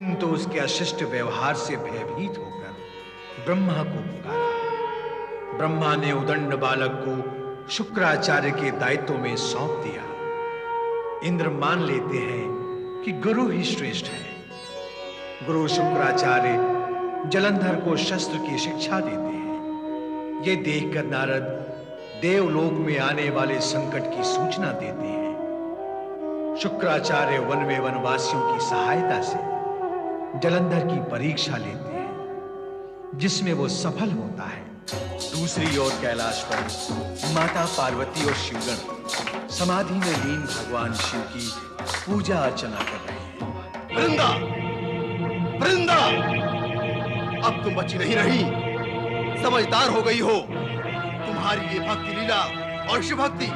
किंतु उसके अशिष्ट व्यवहार से भयभीत होकर ब्रह्मा को पुकारा। ब्रह्मा ने उदंड बालक को शुक्राचार्य के दायित्व में सौंप दिया। इंद्र मान लेते हैं कि गुरु ही श्रेष्ठ है। गुरु शुक्राचार्य जलंधर को शस्त्र की शिक्षा देते हैं। यह देखकर नारद देवलोक में आने वाले संकट की सूचना देते हैं। शुक्राचार्य वन में वनवासियों की सहायता से जलंधर की परीक्षा लेते हैं, जिसमें वो सफल होता है। दूसरी ओर कैलाश पर माता पार्वती और शिवगण समाधि में लीन भगवान शिव की पूजा अर्चना कर रहे हैं। वृंदा, वृंदा, अब तुम बच्ची नहीं रही, समझदार हो गई हो। तुम्हारी ये भक्ति लीला और शिव भक्ति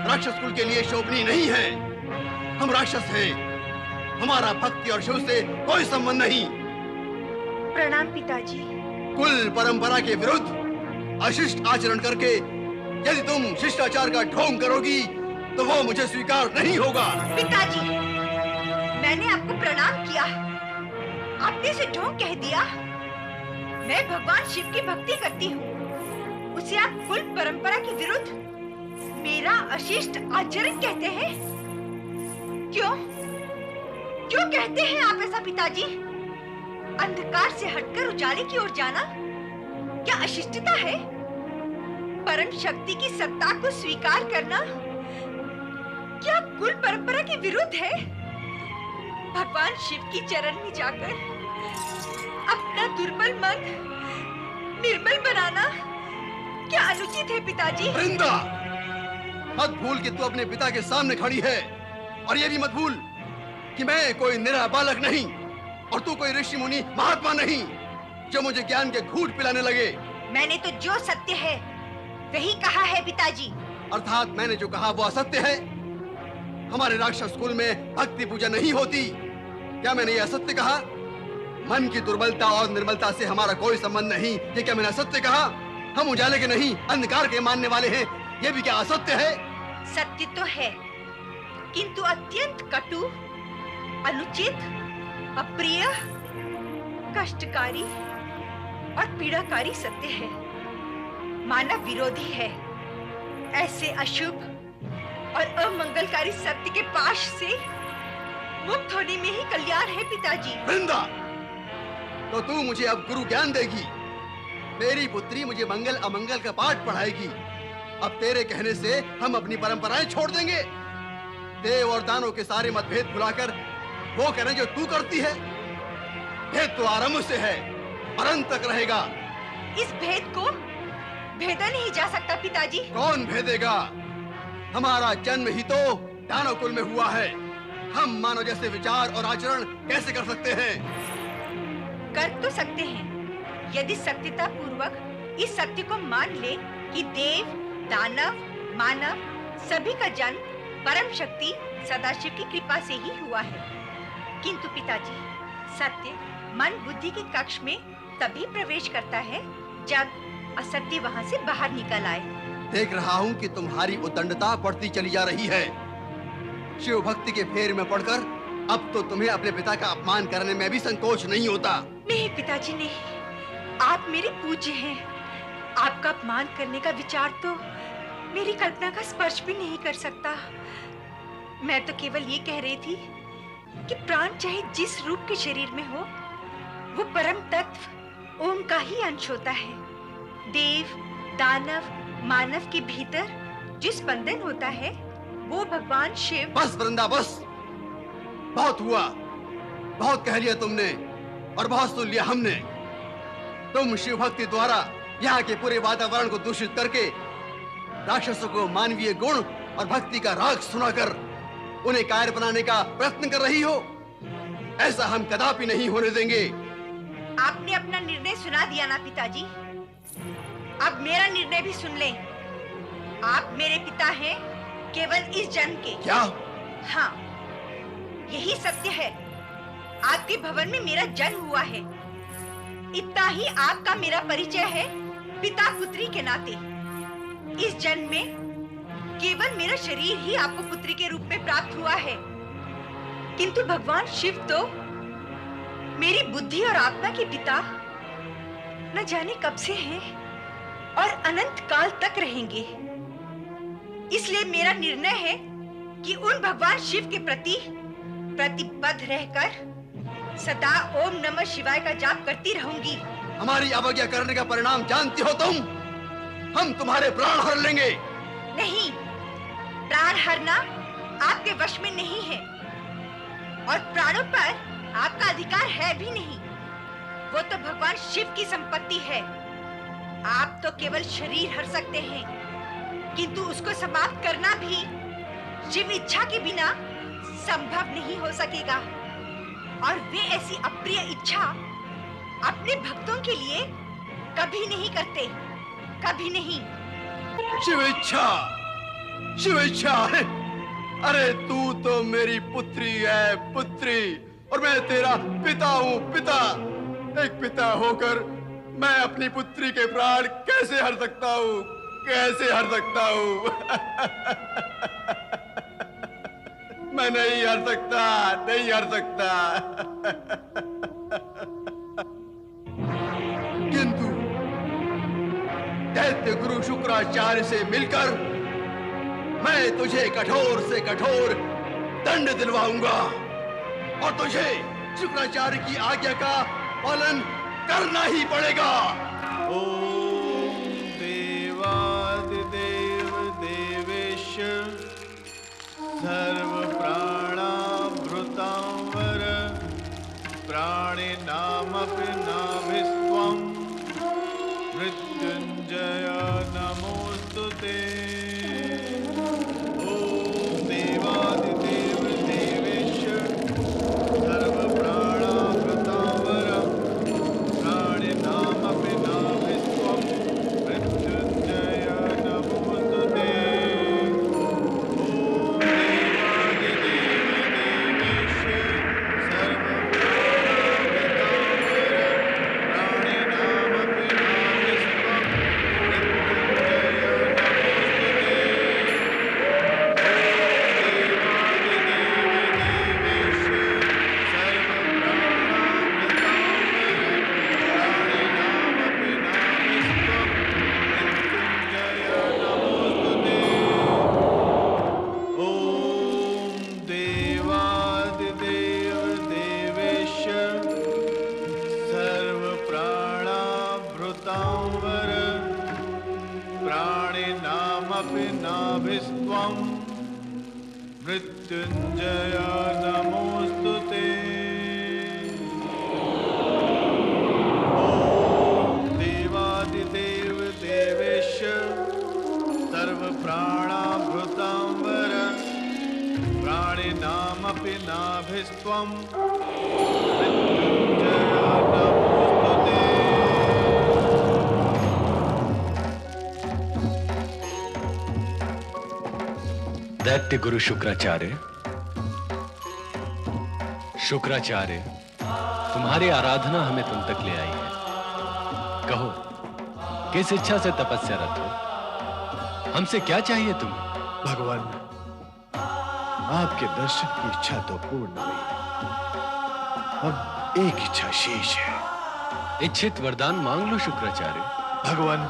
राक्षस कुल के लिए शोभनीय नहीं है। हम राक्षस हैं, हमारा भक्ति और शिव से कोई संबंध नहीं। प्रणाम पिताजी। कुल परंपरा के विरुद्ध अशिष्ट आचरण करके यदि तुम शिष्टाचार का ढोंग करोगी तो वो मुझे स्वीकार नहीं होगा। पिताजी, मैंने आपको प्रणाम किया, आपने इसे ढोंग कह दिया। मैं भगवान शिव की भक्ति करती हूँ, उसे आप कुल परंपरा के विरुद्ध मेरा अशिष्ट आचरण कहते हैं। क्यों क्यों कहते हैं आप ऐसा पिताजी? अंधकार से हटकर उजाले की ओर जाना क्या अशिष्टता है? परम शक्ति की सत्ता को स्वीकार करना क्या कुल परंपरा के विरुद्ध है? भगवान शिव की चरण में जाकर अपना दुर्बल मन निर्मल बनाना क्या अनुचित है पिताजी? वृंदा, मत भूल कि तू अपने पिता के सामने खड़ी है, और ये भी मत भूल कि मैं कोई निरा बालक नहीं और तू कोई ऋषि मुनि महात्मा नहीं जो मुझे ज्ञान के घूंट पिलाने लगे। मैंने तो जो सत्य है वही कहा है पिताजी। अर्थात मैंने जो कहा वो असत्य है। हमारे राक्षस कुल में भक्ति पूजा नहीं होती। क्या मैंने ये असत्य कहा? मन की दुर्बलता और निर्मलता से हमारा कोई संबंध नहीं, ये क्या मैंने असत्य कहा? हम उजाले के नहीं अंधकार के मानने वाले हैं, ये भी क्या असत्य है? सत्य तो है, किंतु अत्यंत कटु, अनुचित, अप्रिय, कष्टकारी और पीड़ाकारी सत्य है। मानव विरोधी है। ऐसे अशुभ और अमंगलकारी सत्य के पाश से मुक्त होने में ही कल्याण है पिताजी। वृंदा, तो तू मुझे अब गुरु ज्ञान देगी। मेरी पुत्री मुझे मंगल अमंगल का पाठ पढ़ाएगी। अब तेरे कहने से हम अपनी परंपराएं छोड़ देंगे। देव और दानों के सारे मतभेद भुलाकर वो करें जो तू करती है। भेद तो आरंभ से है और अंत तक रहेगा। इस भेद को भेदा नहीं जा सकता पिताजी। कौन भेदेगा? हमारा जन्म ही तो दानव कुल में हुआ है। हम मानव जैसे विचार और आचरण कैसे कर सकते हैं? कर तो सकते हैं यदि सत्यता पूर्वक इस सत्य को मान ले कि देव, दानव, मानव सभी का जन्म परम शक्ति सदाशिव की कृपा से ही हुआ है। किंतु पिताजी, सत्य मन बुद्धि के कक्ष में तभी प्रवेश करता है जब असत्य वहां से बाहर निकल आए। देख रहा हूँ कि तुम्हारी उद्दंडता बढ़ती चली जा रही है। शिव भक्ति के फेर में पड़कर अब तो तुम्हें अपने पिता का अपमान करने में भी संकोच नहीं होता। नहीं पिताजी नहीं, आप मेरे पूज्य हैं। आपका अपमान करने का विचार तो मेरी कल्पना का स्पर्श भी नहीं कर सकता। मैं तो केवल ये कह रही थी कि प्राण चाहे जिस रूप के शरीर में हो, वो परम तत्व ओम का ही अंश होता है। देव, दानव, मानव के भीतर जो स्पंदन होता है वो भगवान शिव। बस वृंदा, बस, बहुत हुआ। बहुत कह लिया तुमने और बहुत सुन लिया हमने। तुम शिव भक्ति द्वारा यहाँ के पूरे वातावरण को दूषित करके राक्षसों को मानवीय गुण और भक्ति का राग सुनाकर उन्हें कायर बनाने का प्रयत्न कर रही हो। ऐसा हम कदापि नहीं होने देंगे। आपने अपना निर्णय सुना दिया ना पिताजी, अब मेरा निर्णय भी सुन लें। आप मेरे पिता हैं केवल इस जन्म के। क्या? हाँ, यही सत्य है। आपके भवन में मेरा जन्म हुआ है। इतना ही आपका मेरा परिचय है पिता पुत्री के नाते। इस जन्म में केवल मेरा शरीर ही आपको पुत्री के रूप में प्राप्त हुआ है, किंतु भगवान शिव तो मेरी बुद्धि और आत्मा के पिता न जाने कब से हैं और अनंत काल तक रहेंगे। इसलिए मेरा निर्णय है कि उन भगवान शिव के प्रति प्रतिबद्ध रहकर सदा ओम नमः शिवाय का जाप करती रहूंगी। हमारी अवज्ञा करने का परिणाम जानती हो तुम? हम तुम्हारे प्राण हर लेंगे। नहीं, प्राण हरना आपके वश में नहीं है और प्राणों पर आपका अधिकार है भी नहीं। वो तो भगवान शिव की संपत्ति है। आप तो केवल शरीर हर सकते हैं, किंतु उसको समाप्त करना भी शिव इच्छा के बिना संभव नहीं हो सकेगा। और वे ऐसी अप्रिय इच्छा अपने भक्तों के लिए कभी नहीं करते, कभी नहीं। शिव इच्छा, शिव इच्छा। अरे तू तो मेरी पुत्री है, पुत्री, और मैं तेरा पिता हूँ, पिता। एक पिता होकर मैं अपनी पुत्री के प्राण कैसे हर सकता हूँ, कैसे हर सकता हूँ? मैं नहीं हर सकता, नहीं हर सकता। किंतु दैत्य गुरु शुक्राचार्य से मिलकर मैं तुझे कठोर से कठोर दंड दिलवाऊंगा और तुझे शुक्राचार्य की आज्ञा का पालन करना ही पड़ेगा। ओम देवादिदेव देवेश सर्व प्राणाभृतांवर प्राणिनामपि नाभिस्त्वं मृत्युंजय नमोस्तुते। ओम देवादिदेव देवेश सर्व प्राणाभृतांवर प्राणिनामपि नाभिस्त्वं मृत्युंजय नमोस्तुते। मृत्युंजय नमोस्तुते। ओम देवादिदेव देवेश सर्व प्राणाभृतांवर प्राणिनामपि नाभिस्त्वं मृत्युंजय नमोस्तुते। दैत्य गुरु शुक्राचार्य, शुक्राचार्य, तुम्हारी आराधना हमें तुम तक ले आई है। कहो, किस इच्छा से तपस्यारत हो? हमसे क्या चाहिए तुम्हें? भगवान, आपके दर्शन की इच्छा तो पूर्ण हुई, अब एक इच्छा शेष है। इच्छित वरदान मांग लो शुक्राचार्य। भगवान,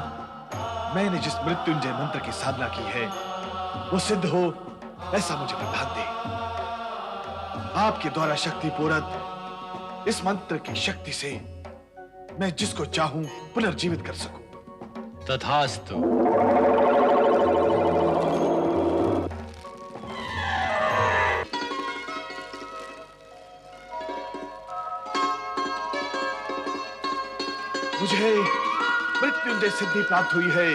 मैंने जिस मृत्युंजय मंत्र की साधना की है वो सिद्ध हो, ऐसा मुझे प्रभात दे। आपके द्वारा शक्ति पूरक इस मंत्र की शक्ति से मैं जिसको चाहूं पुनर्जीवित कर सकूं। तथास्तु। मुझे मृत्युंजय सिद्धि प्राप्त हुई है।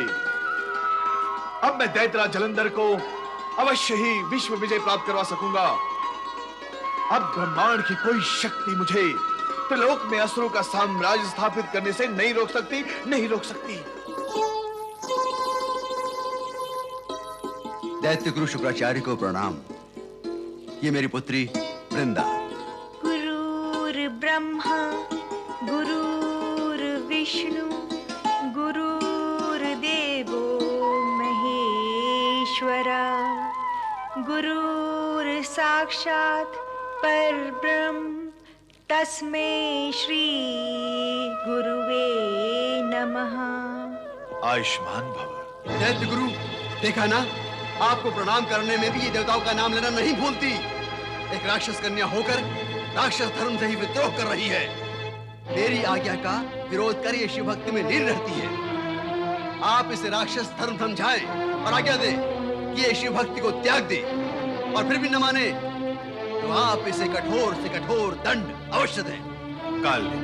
अब मैं दैत्यराज जलंधर को अवश्य ही विश्व विजय प्राप्त करवा सकूंगा। अब ब्रह्मांड की कोई शक्ति मुझे त्रिलोक में असुरों का साम्राज्य स्थापित करने से नहीं रोक सकती, नहीं रोक सकती। दैत्य गुरु शुक्राचार्य को प्रणाम। ये मेरी पुत्री वृंदा। गुरुर् ब्रह्मा गुरुर्विष्णु गुरुर्देवो महेश्वरा गुरुर्साक्षात् परब्रह्म तस्मै श्री गुरुवे नमः। आयुष्मान भव। दैत्य गुरु, देखा ना, आपको प्रणाम करने में भी ये देवताओं का नाम लेना नहीं भूलती। एक राक्षस कन्या होकर राक्षस धर्म से ही विद्रोह कर रही है। मेरी आज्ञा का विरोध कर ये शिव भक्ति में लीन रहती है। आप इसे राक्षस धर्म समझाएं और आज्ञा दें कि ये शिव भक्ति को त्याग दे, और फिर भी न माने तो आप इसे कठोर से कठोर दंड अवश्य दें। काल ने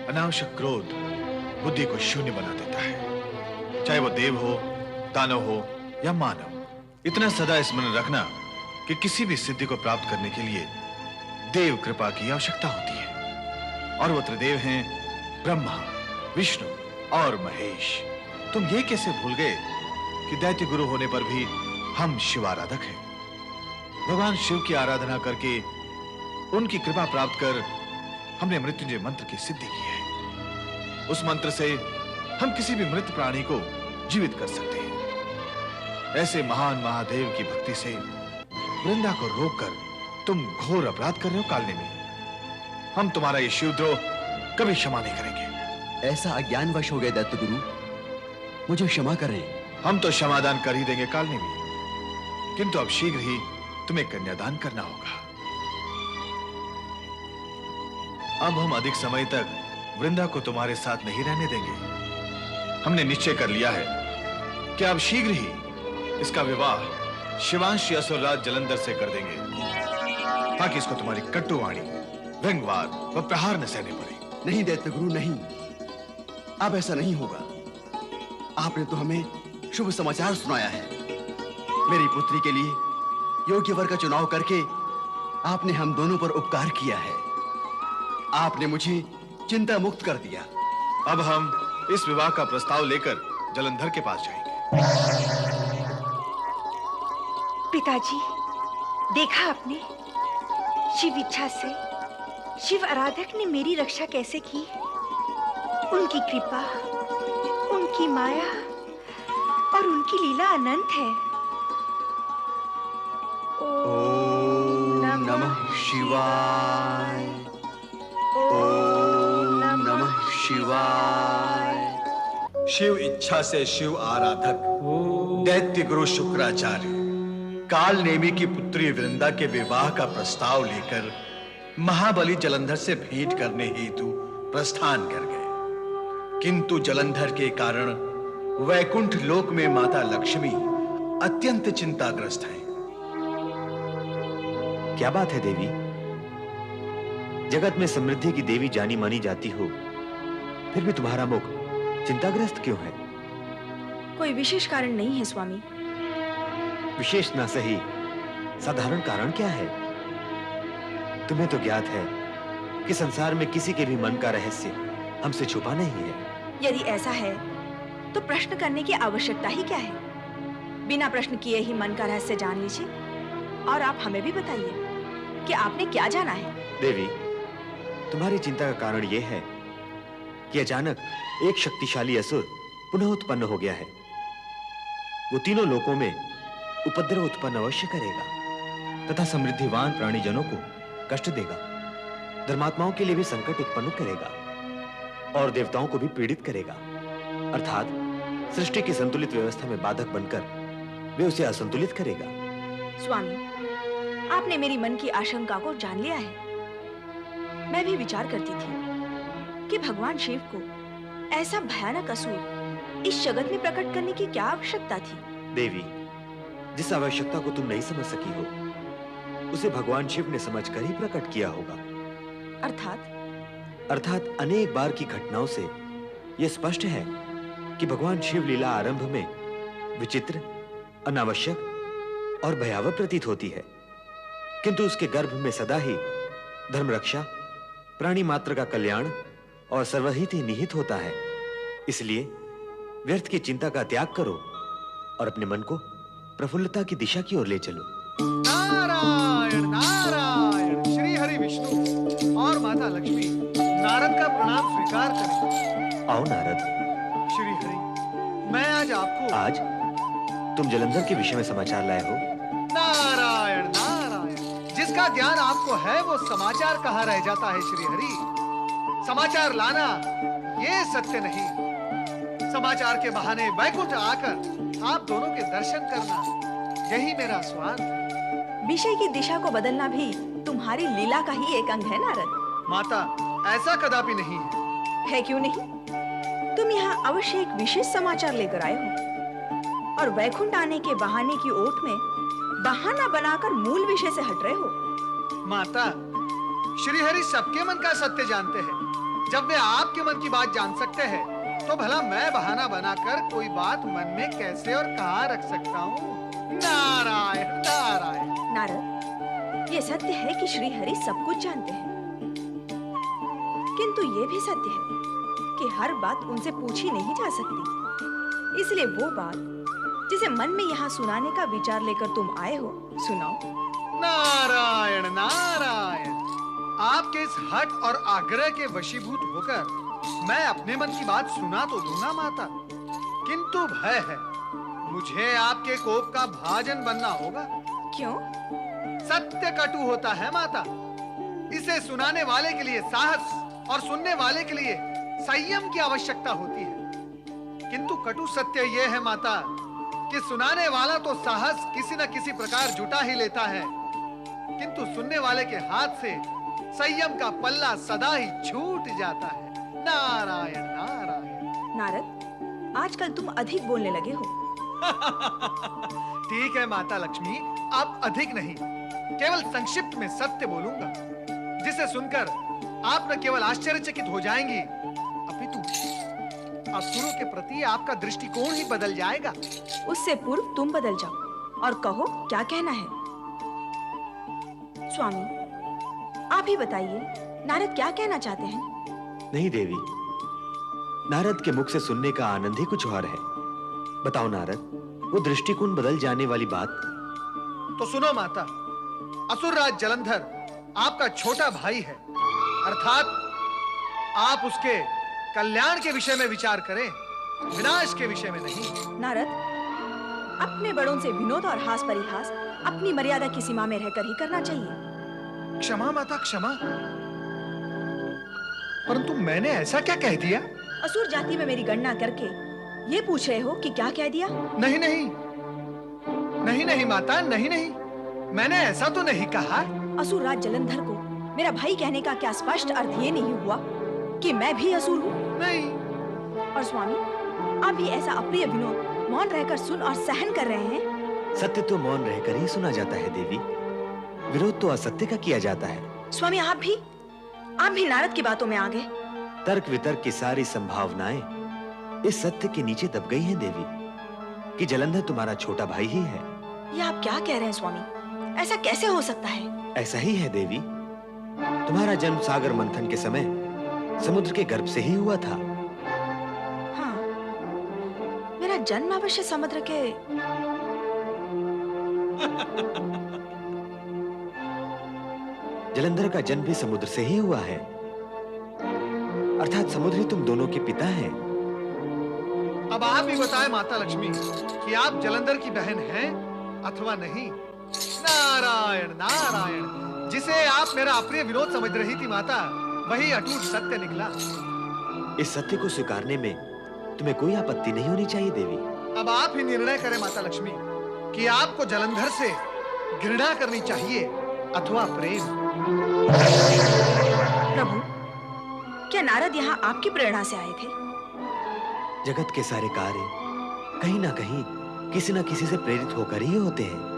अनावश्यक क्रोध बुद्धि को शून्य बना देता है, चाहे वो देव हो, दानव हो या मानव। इतना सदा स्मरण रखना कि किसी भी सिद्धि को प्राप्त करने के लिए देव कृपा की आवश्यकता होती है, और वो त्रिदेव हैं ब्रह्मा, विष्णु और महेश। तुम ये कैसे भूल गए कि दैत्य गुरु होने पर भी हम शिव आराधक हैं। भगवान शिव की आराधना करके उनकी कृपा प्राप्त कर हमने मृत्युंजय मंत्र की सिद्धि की है। उस मंत्र से हम किसी भी मृत प्राणी को जीवित कर सकते हैं। ऐसे महान महादेव की भक्ति से वृंदा को रोककर तुम घोर अपराध कर रहे हो कालनेमी। हम तुम्हारा ये शिवद्रोह कभी क्षमा नहीं करेंगे। ऐसा अज्ञानवश हो गए दैत्य गुरु, मुझे क्षमा करें। हम तो क्षमादान कर ही देंगे कालनेमी, किंतु अब शीघ्र ही तुम्हें कन्यादान करना होगा। अब हम अधिक समय तक वृंदा को तुम्हारे साथ नहीं रहने देंगे। हमने निश्चय कर लिया है कि अब शीघ्र ही इसका विवाह शिवांश असुरराज जलंधर से कर देंगे, ताकि इसको तुम्हारी कटु वाणी, व्यंगवाद व प्रहार न सहने पड़े। नहीं दैत्य गुरु, नहीं, अब ऐसा नहीं होगा। आपने तो हमें शुभ समाचार सुनाया है। मेरी पुत्री के लिए योग्य वर का चुनाव करके आपने हम दोनों पर उपकार किया है। आपने मुझे चिंता मुक्त कर दिया। अब हम इस विवाह का प्रस्ताव लेकर जलंधर के पास जाएंगे। पिताजी, देखा आपने, शिव इच्छा से शिव आराधक ने मेरी रक्षा कैसे की। उनकी कृपा, उनकी माया और उनकी लीला अनंत है। ओम नमः शिवाय। ओम नमः शिवाय। शिव इच्छा से शिव आराधक दैत्य गुरु शुक्राचार्य काल नेमी की पुत्री वृंदा के विवाह का प्रस्ताव लेकर महाबली जलंधर से भेंट करने हेतु प्रस्थान कर गए, किंतु जलंधर के कारण वैकुंठ लोक में माता लक्ष्मी अत्यंत चिंताग्रस्त हैं। क्या बात है देवी? जगत में समृद्धि की देवी जानी मानी जाती हो, फिर भी तुम्हारा मुख चिंताग्रस्त क्यों है? कोई विशेष कारण नहीं है स्वामी। विशेष ना सही, साधारण कारण क्या है? तुम्हें तो ज्ञात है कि संसार में किसी के भी मन का रहस्य हमसे छुपा नहीं है। यदि ऐसा है तो प्रश्न करने की आवश्यकता ही क्या है? बिना प्रश्न किए ही मन का रहस्य जान लीजिए, और आप हमें भी बताइए कि आपने क्या जाना है। देवी, तुम्हारी चिंता का कारण यह है कि अचानक एक शक्तिशाली असुर पुनः उत्पन्न हो गया है। वो तीनों लोकों में उपद्रव उत्पन्न अवश्य करेगा तथा समृद्धिवान प्राणीजनों को कष्ट देगा, धर्मात्माओं के लिए भी संकट उत्पन्न करेगा और देवताओं को भी पीड़ित करेगा। अर्थात सृष्टि की संतुलित व्यवस्था में बाधक बनकर वे उसे असंतुलित करेगा। स्वामी, आपने मेरी मन की आशंका को जान लिया है। मैं भी विचार करती थी कि भगवान शिव को ऐसा भयानक असुर इस जगत में प्रकट करने की क्या आवश्यकता थी। देवी, जिस आवश्यकता को तुम नहीं समझ सकी हो, उसे भगवान शिव ने समझकर ही प्रकट किया होगा। अर्थात अनेक बार की घटनाओं से यह स्पष्ट है कि भगवान शिव लीला आरंभ में विचित्र, अनावश्यक और भयावह प्रतीत होती है, किंतु उसके गर्भ में सदा ही धर्म रक्षा, प्राणी मात्र का कल्याण और सर्वहित ही निहित होता है। इसलिए व्यर्थ की चिंता का त्याग करो और अपने मन को प्रफुल्लता की दिशा की ओर ले चलो। नारायण नारायण, श्री हरि विष्णु और माता लक्ष्मी नारद का प्रणाम स्वीकार करें। आओ नारद। श्री हरि, मैं आज तुम जलंधर के विषय में समाचार लाए हो। नारायण नारायण, जिस जिसका ज्ञान आपको है वो समाचार कहाँ रह जाता है श्री हरि। समाचार लाना ये सत्य नहीं, समाचार के बहाने वैकुंठ आकर आप दोनों के दर्शन करना, यही मेरा स्वार्थ है। विषय की दिशा को बदलना भी तुम्हारी लीला का ही एक अंग है नारद। माता, ऐसा कदापि नहीं है। क्यों नहीं? तुम यहाँ अवश्य एक विशेष समाचार लेकर आए हो और वैकुंठ आने के बहाने की ओट में बहाना बनाकर मूल विषय से हट रहे हो। माता, श्री हरि सबके मन का सत्य जानते हैं। जब वे आपके मन की बात जान सकते हैं, तो भला मैं बहाना बनाकर कोई बात मन में कैसे और कहाँ रख सकता हूँ? नारायण नारायण। नारद, ये सत्य है कि श्री हरि सब कुछ जानते हैं, किंतु ये भी सत्य है कि हर बात उनसे पूछी नहीं जा सकती। इसलिए वो बात जिसे मन में यहाँ सुनाने का विचार लेकर तुम आए हो, सुनाओ। नारायण नारायण। आपके इस हट और आग्रह के वशीभूत होकर मैं अपने मन की बात सुना तो दूंगा माता, किंतु भय है मुझे आपके कोप का भाजन बनना होगा। क्यों? सत्य कटु होता है माता। इसे सुनाने वाले के लिए साहस और सुनने वाले के लिए संयम की आवश्यकता होती है, किंतु कटु सत्य यह है माता कि सुनाने वाला तो साहस किसी न किसी प्रकार जुटा ही लेता है, किंतु सुनने वाले के हाथ से संयम का पल्ला सदा ही छूट जाता है। नारायण नारायण। नारद, आजकल तुम अधिक बोलने लगे हो। ठीक है माता लक्ष्मी, अब अधिक नहीं, केवल संक्षिप्त में सत्य बोलूंगा, जिसे सुनकर आप न केवल आश्चर्यचकित हो जाएंगी, अपितु असुरों के प्रति आपका दृष्टिकोण ही बदल जाएगा। उससे पूर्व तुम बदल जाओ और कहो क्या कहना है। स्वामी, आप ही बताइए, नारद क्या कहना चाहते हैं? नहीं देवी, नारद के मुख से सुनने का आनंद ही कुछ और है। बताओ नारद, वो दृष्टिकोण बदल जाने वाली बात। तो सुनो माता, असुरराज जलंधर आपका छोटा भाई है, अर्थात आप उसके कल्याण के विषय में विचार करें, विनाश के विषय में नहीं। नारद, अपने बड़ों से विनोद और हास परिहास अपनी मर्यादा की सीमा में रहकर ही करना चाहिए। क्षमा माता क्षमा, परंतु मैंने ऐसा क्या कह दिया? असुर जाति में मेरी गणना करके ये पूछ रहे हो कि क्या कह दिया? नहीं नहीं नहीं नहीं माता, नहीं नहीं, मैंने ऐसा तो नहीं कहा। असुर राज जलंधर को मेरा भाई कहने का क्या स्पष्ट अर्थ ये नहीं हुआ कि मैं भी असुर हूँ? नहीं। और स्वामी, आप भी ऐसा अप्रिय विनोद मौन रहकर सुन और सहन कर रहे हैं? सत्य तो मौन रहकर ही सुना जाता है देवी, विरोध तो असत्य का किया जाता है। स्वामी, आप भी नारद की बातों में आ गए। तर्क वितर्क की सारी संभावनाएं इस सत्य के नीचे दब गई हैं देवी, कि जलंधर तुम्हारा छोटा भाई ही है। ये आप क्या कह रहे हैं स्वामी? ऐसा कैसे हो सकता है? ऐसा ही है देवी, तुम्हारा जन्म सागर मंथन के समय समुद्र के गर्भ से ही हुआ था। हाँ, मेरा जन्म अवश्य समुद्र के जलंधर का जन्म भी समुद्र से ही हुआ है, अर्थात समुद्र ही तुम दोनों के पिता हैं। अब आप ही बताएं माता लक्ष्मी कि आप जलंधर की बहन हैं अथवा नहीं। नारायण नारायण। जिसे आप मेरा अप्रिय विरोध समझ रही थी माता, वही अटूट सत्य निकला। इस सत्य को स्वीकारने में तुम्हें कोई आपत्ति नहीं होनी चाहिए देवी। अब आप ही निर्णय करें माता लक्ष्मी कि आपको जलंधर से घृणा करनी चाहिए अथवा प्रेम। प्रभु, क्या नारद यहाँ आपकी प्रेरणा से आए थे? जगत के सारे कार्य कहीं ना कहीं किसी न किसी से प्रेरित होकर ही होते हैं।